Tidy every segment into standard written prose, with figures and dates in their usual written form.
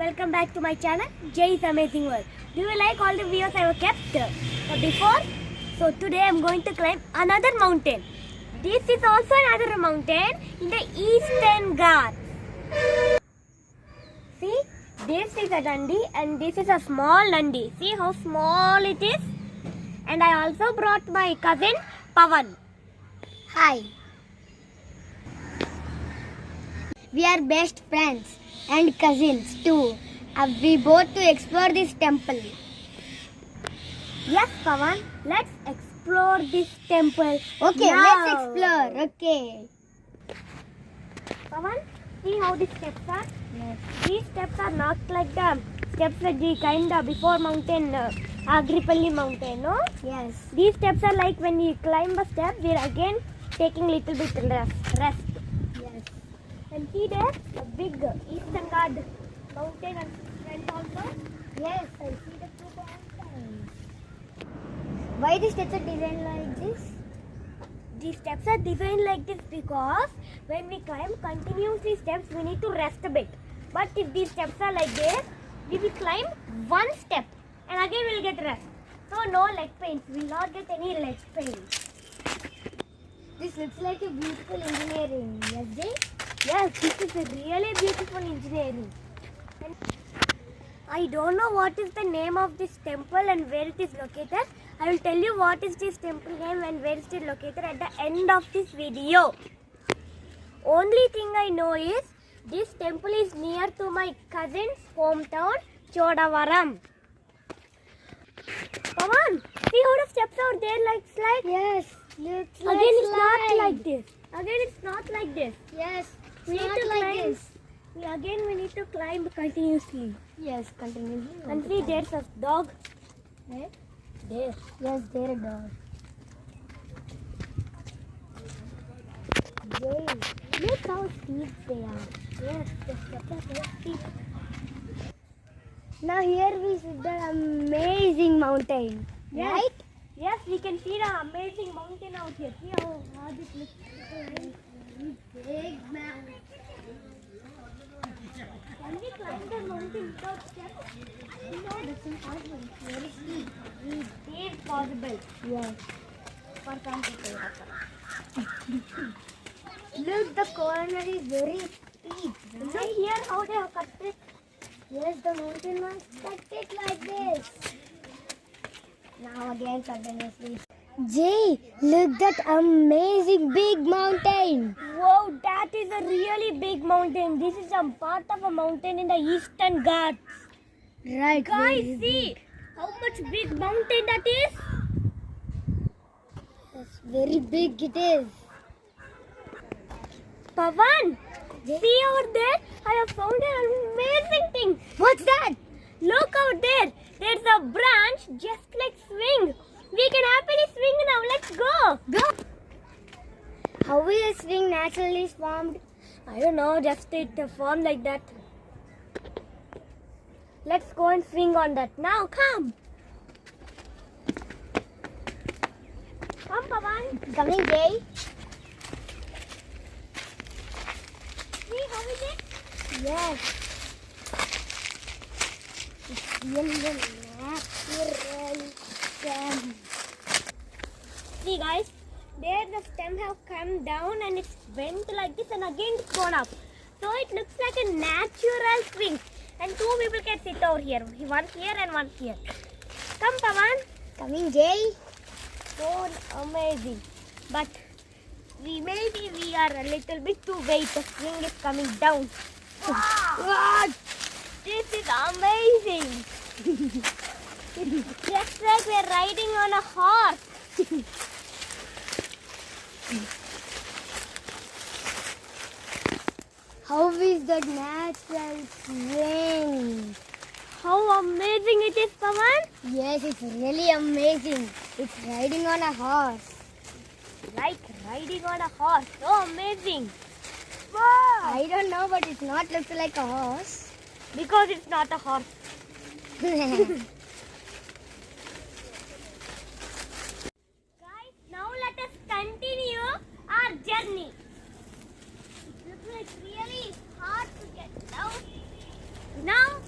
welcome back to my channel, Jay's Amazing World. Do you like all the videos I have kept before? So today I am going to climb another mountain. This is also another mountain in the Eastern Ghats. See, this is a Dundee and this is a small Dundee. See how small it is? And I also brought my cousin Pawan. Hi. We are best friends and cousins too. We both to explore this temple. Yes, Pawan, let's explore this temple. Okay, now. let's explore. Okay. Pawan, see how the steps are? Yes. These steps are not like the steps that we climbed before mountain, Agripalli mountain, no? Yes. These steps are like when we climb a step, we are again taking little bit rest. Yes. And see there, a big Eastern Ghats mountain and front also. Yes, I see the two mountains. Why the steps are designed like this? These steps are designed like this because when we climb continuously steps, we need to rest a bit. But if these steps are like this, we will climb one step and again we will get rest. So no leg pains, we will not get any leg pains. This looks like a beautiful engineering. Yes, Jay? Yes, this is a really beautiful engineering. And I don't know what is the name of this temple and where it is located. I will tell you what is this temple name and where it is located at the end of this video. Only thing I know is this temple is near to my cousin's hometown, Chodavaram. Come on, see how the steps are there like slide? Yes. Looks Again like it's slide. not like this. Again it's not like this. Yes. We need not to like climb. this. We need to climb continuously. Yes, continue. And see, there's a dog. Where? There. Yes, there a dog. Jay, look how steep they are. Yes, the steps are very steep. Now here we see the amazing mountain. Yes. Right? Yes, we can see the amazing mountain out here. See how hard it looks. Big mountain. Can we climb the mountain without steps? No, that's impossible. It's very steep. It is possible. Yes. For some people. Look, the corner is very steep. Look Right? here how they have cut it. Yes, the mountain was cut it like this. Now again continuously. Jay, look that amazing big mountain. Wow, that is a really big mountain. This is a part of a mountain in the Eastern Ghats. Right. Guys, see how much big mountain that is. That's very big it is. Pawan, see over there. I have found an amazing thing. What's that? Look out there. There's a branch just like swing. We can happily swing now. Let's go. Go. How will a swing naturally formed? I don't know. Just it formed like that. Let's go and swing on that. Now come. Come, Pawan. Coming, Jay. See how is it? Yes. It's really natural stem. See guys, there the stem have come down and it's went like this and again it's gone up. So it looks like a natural swing. And two people can sit over here. One here and one here. Come Pawan. Coming, Jay. So amazing. But we are a little bit too weight. The swing is coming down. Wow. This is amazing. It's just like we're riding on a horse. How is that natural swing? How amazing it is, Pawan. Yes, it's really amazing. It's riding on a horse. Like riding on a horse. So amazing. Wow. I don't know, but it not looks like a horse. Because it's not a horse. Guys, now let us continue our journey. It looks like really hard to get down. Now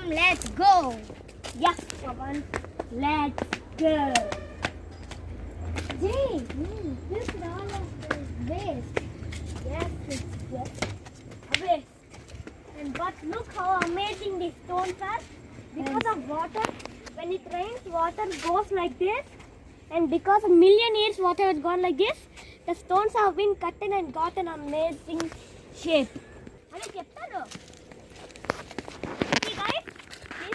Come, let's go. Yes, Pawan. Let's go. Jay, this is all of waste. Yes, it's just a waste. But look how amazing these stones are. Because of water, when it rains, water goes like this. And because a million years water has gone like this, the stones have been cut in and got an amazing shape. See guys,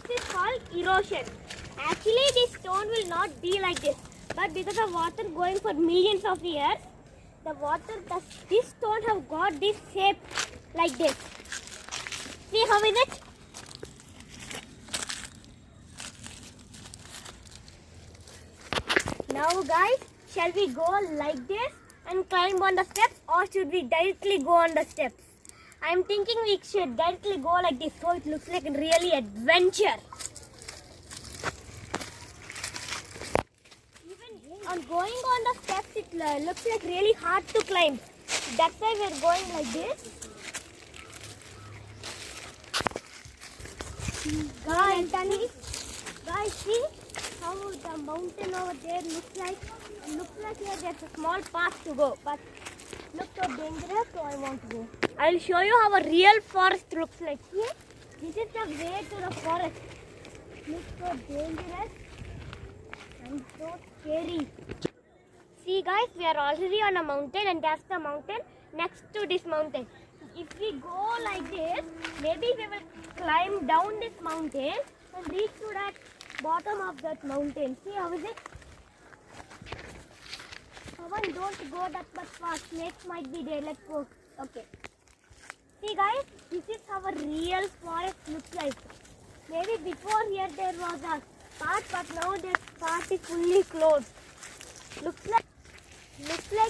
this is called erosion. Actually, this stone will not be like this. But because of water going for millions of years, this stone have got this shape like this. See how is it? Now guys, shall we go like this and climb on the steps, or should we directly go on the steps? I am thinking we should directly go like this so it looks like a really adventure. Even on going on the steps, it looks like really hard to climb. That's why we are going like this. Guys, see how the mountain over there looks like. It looks like here there's a small path to go, but looks so dangerous, so I won't go. I'll show you how a real forest looks like. See, this is the way to the forest. Looks so dangerous and so scary. See guys, we are already on a mountain, and that's the mountain next to this mountain. If we go like this, maybe we will climb down this mountain and reach to that bottom of that mountain. See how is it? Pawan, don't go that much fast. Snakes might be there. Let's go. Okay. See guys, this is how a real forest looks like. Maybe before here there was a path, but now this path is fully closed. Looks like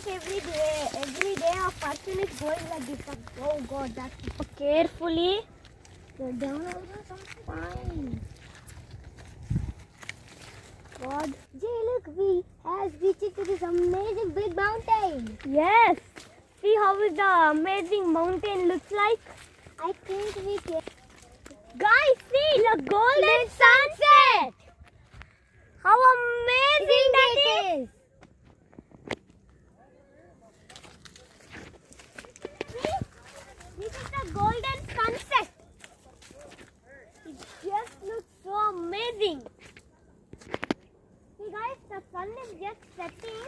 every day a person is going like this. Oh God, that's carefully. Go down also fine. God. Jay, look, we have reached to this amazing big mountain. Yes. See how the amazing mountain looks like. I think we can. Guys, see the golden sunset. How amazing that is. See, this is the golden sunset. It just looks so amazing. See guys, the sun is just setting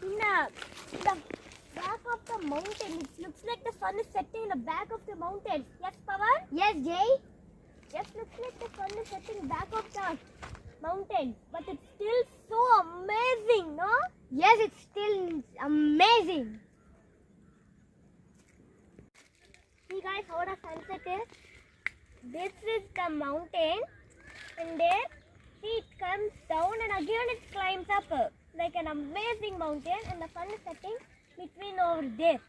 in the back of the mountain. It looks like the sun is setting in the back of the mountain. Yes, Pawan? Yes, Jay. Just looks like the sun is setting back of the mountain. But it's still so amazing, no? Yes, it's still amazing. See guys, how the sunset is? This is the mountain, and there, see, it comes down and again it climbs up like an amazing mountain, and the sun is setting between over there.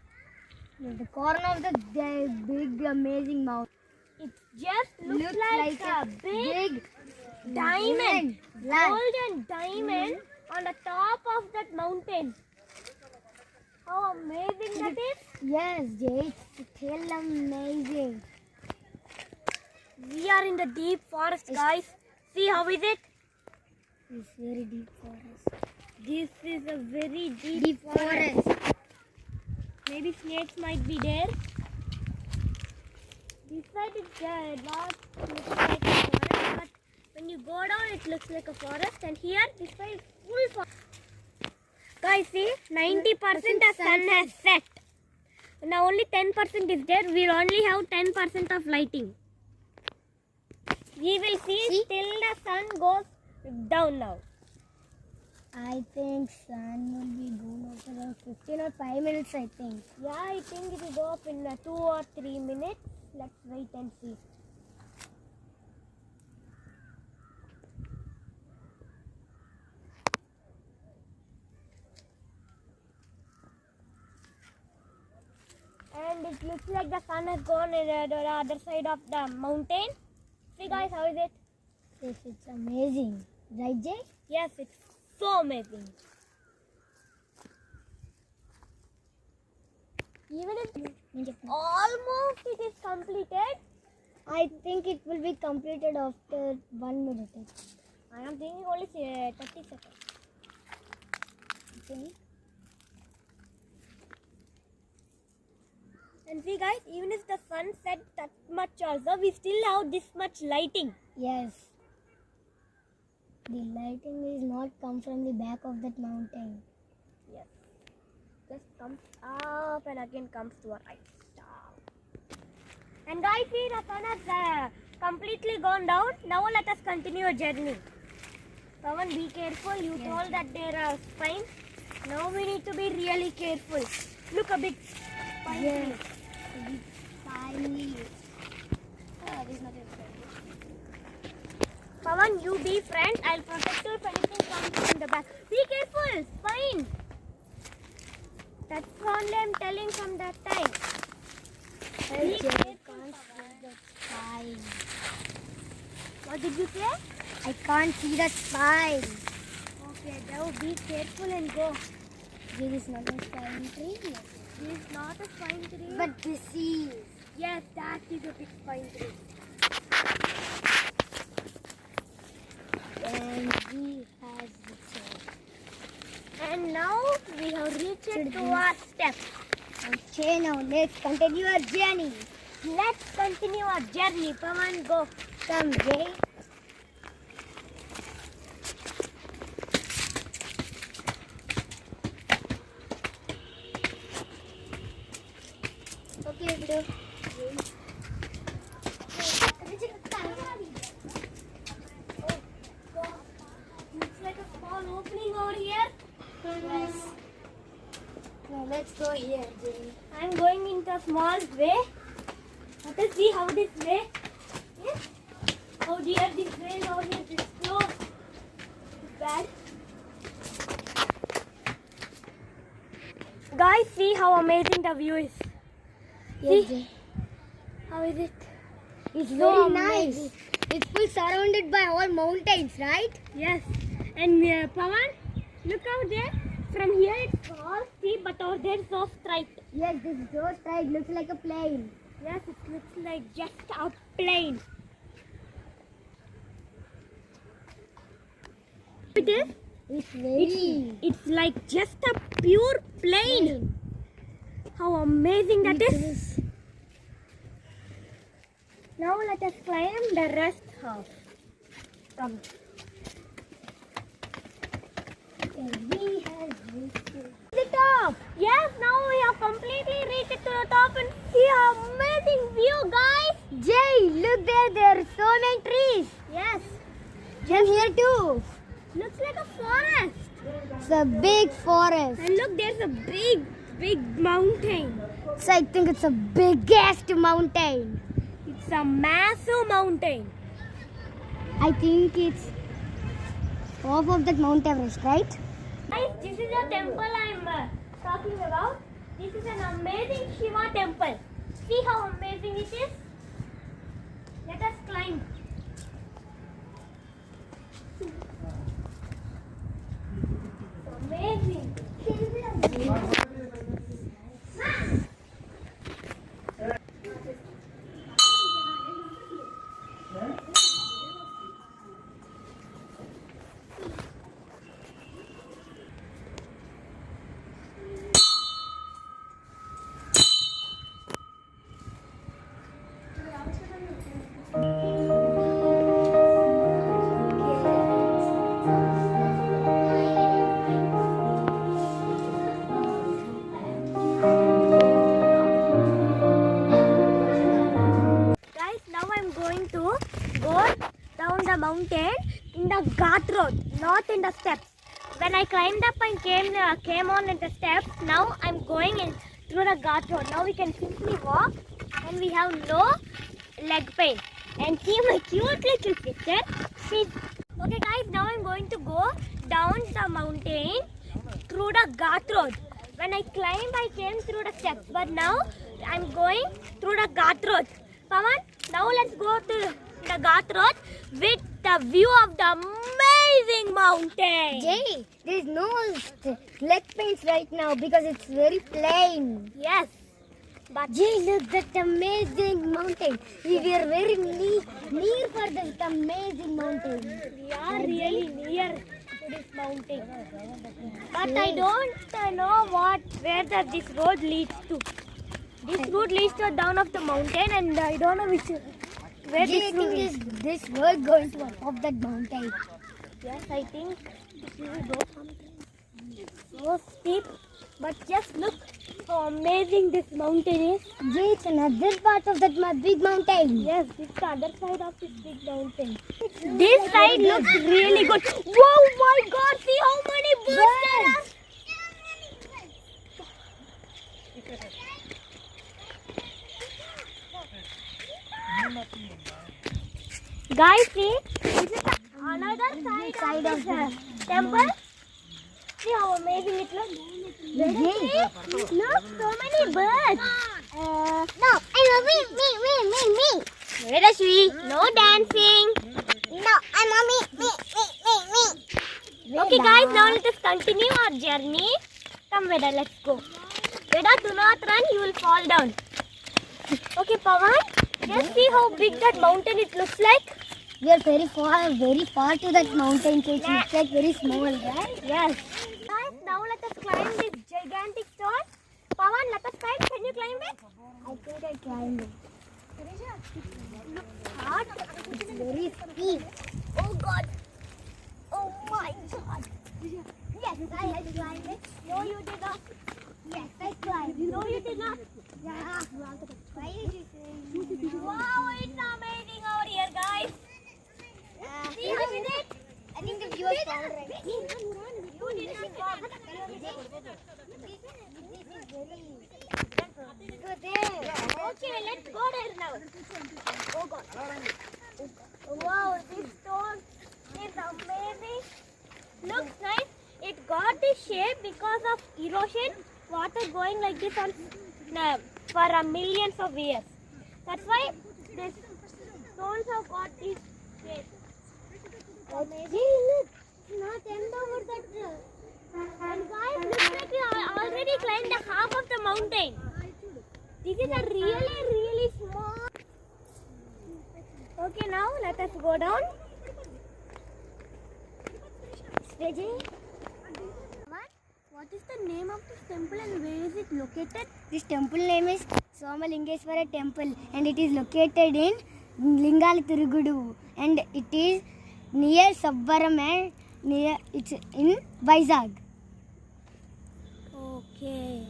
The corner of the big amazing mountain. It just looks like a big diamond, Like. golden diamond on the top of that mountain. How amazing that is! Yes, Jay, it's still amazing. We are in the deep forest, guys. See how is it? It's very deep forest. This is a very deep, Deep forest. Maybe snakes might be there. This side is not looks like a forest, but when you go down, it looks like a forest. And here, this side is full forest. Guys, see, 90% the sun has set. Now only 10% is there. We'll only have 10% of lighting. We will see till the sun goes down now. I think sun will be gone after about 15 or 5 minutes, I think. Yeah, I think it will go up in 2 or 3 minutes. Let's wait and see. And it looks like the sun has gone in the other side of the mountain. See guys, how is it? Yes, it's amazing. Right, Jay? Yes, it's so amazing. Even if almost it is completed, I think it will be completed after 1 minute. I am thinking only 30 seconds. Okay. And see guys, even if the sun set that much also, we still have this much lighting. Yes. The lighting is not come from the back of that mountain. Yes. Just comes up and again comes to our eyes. And guys, see the sun has completely gone down. Now let us continue our journey. Pawan, be careful. You told that there are spines. Now we need to be really careful. Look, a big spine. Yes. Finally. This is not a spine. Pawan, you be friend. I'll protect you if anything comes from the back. Be careful. Spine. That's only I'm telling from that time. Be careful. Spine. What did you say? I can't see the spine. Okay, now be careful and go. This is not a spine tree. This is not a spine tree. But this is. Yes, that is a big spine tree. And we have the chair. And now we have reached to our step. Okay, now let's continue our journey. Let's continue our journey. Pawan, go. Come, Jay. Okay, bro. Looks like a small opening over here. Yes. Now let's go here, Jay. I'm going into a small way. Let us see how this way is. Oh dear, this way is over here. This slow. It's bad. Guys, see how amazing the view is. Yes, See? Jay. How is it? It's So very nice. amazing. It's full surrounded by all mountains, right? Yes. And Pawan, look out there. From here it's all steep, but over there it's so straight. Yes, this road side looks like a plane. Yes, it looks like just a plane. It is. It's very. It's like just a pure plane. How amazing that is. Now let us climb the rest half. Come. We have reached The top. Yes, now we have completely reached to the top and see how amazing view, guys. Jay, look there. There are so many trees. Yes. And here too. Looks like a forest. It's a big forest. And look, there's a big mountain. So I think it's a biggest mountain. It's a massive mountain. I think it's off of that Mount Everest, right? Guys, this is the temple I'm talking about. This is an amazing Shiva temple. See how amazing it is? Let us climb. Amazing. Guys, now I'm going to go down the mountain in the Ghat road, not in the steps. When I climbed up and came on in the steps, now I'm going in through the Ghat road. Now we can simply walk and we have no leg pain. And see my cute little sister. Okay guys, now I'm going to go down the mountain through the Ghat road. When I climbed, I came through the steps, but now I'm going through the Ghat road. Pawan, now let's go to the Ghat road with the view of the amazing mountain. Jay, there's no leg pains right now because it's very plain. Yes, But Jay, look, that amazing mountain. We were very near for that amazing mountain. we are really near to this mountain. But I don't know where this road leads to. This road leads to down of the mountain, and I don't know where Jay, I this road think is. this road going to up that mountain. Yes, I think we will go so steep. But just look how amazing this mountain is. Jay, it's another part of that big mountain. Yes, this is the other side of this big mountain. This side looks really good. Whoa, my God! See how many birds there are. Guys, see, this is another side of this temple. See how amazing it looks. Jay, Look, so many birds. no, I'm me. Where is she? No dancing. No, I'm me. Okay, guys, now let us continue our journey. Come, Veda, let's go. Veda, do not run, you will fall down. Okay, Pawan, just see how big that mountain it looks like. We are very far to that mountain, so it looks like very small, right? Yes. Guys, now let us climb this gigantic stone. Pawan, let us climb. Can you climb it? I think I climbed it. Hard. It's very steep. Oh God. Oh my God. Yes, I have climbed it. No, you did not. Yes, I climbed. No, you did not. Yeah. Why did you say? Wow, it's amazing out here, guys. See how we did? I think the viewers found right. You did not fall. Okay, let's go there now. Oh God. Wow, this stone is amazing. Looks nice. It got this shape because of erosion, water going like this on for millions of years. That's why these stones have got this shape. Amazing. Look, not end over that. And guys, looks like we already climbed the half of the mountain. This is a really small. Okay, now let us go down. Vijay, what is the name of this temple and where is it located? This temple name is Somalingeshwara Temple, and it is located in Lingalatirugudu, and it is near Sabbaram, and it's in Vizag. Okay.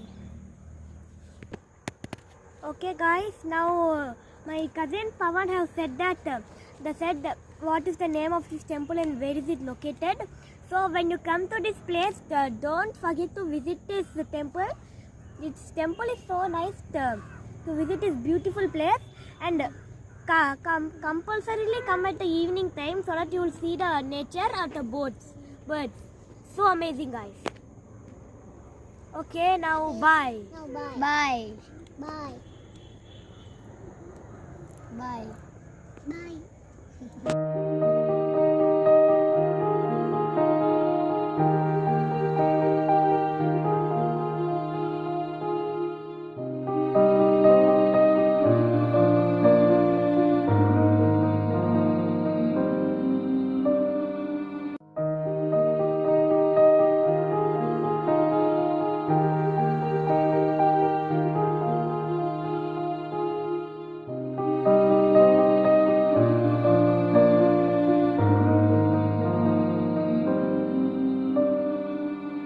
Okay, guys. Now my cousin Pawan have said that what is the name of this temple and where is it located. So when you come to this place, don't forget to visit this temple. This temple is so nice to visit this beautiful place, and compulsorily come at the evening time so that you will see the nature of the birds. So amazing, guys. Okay, now bye. Bye. Bye. Bye. Bye.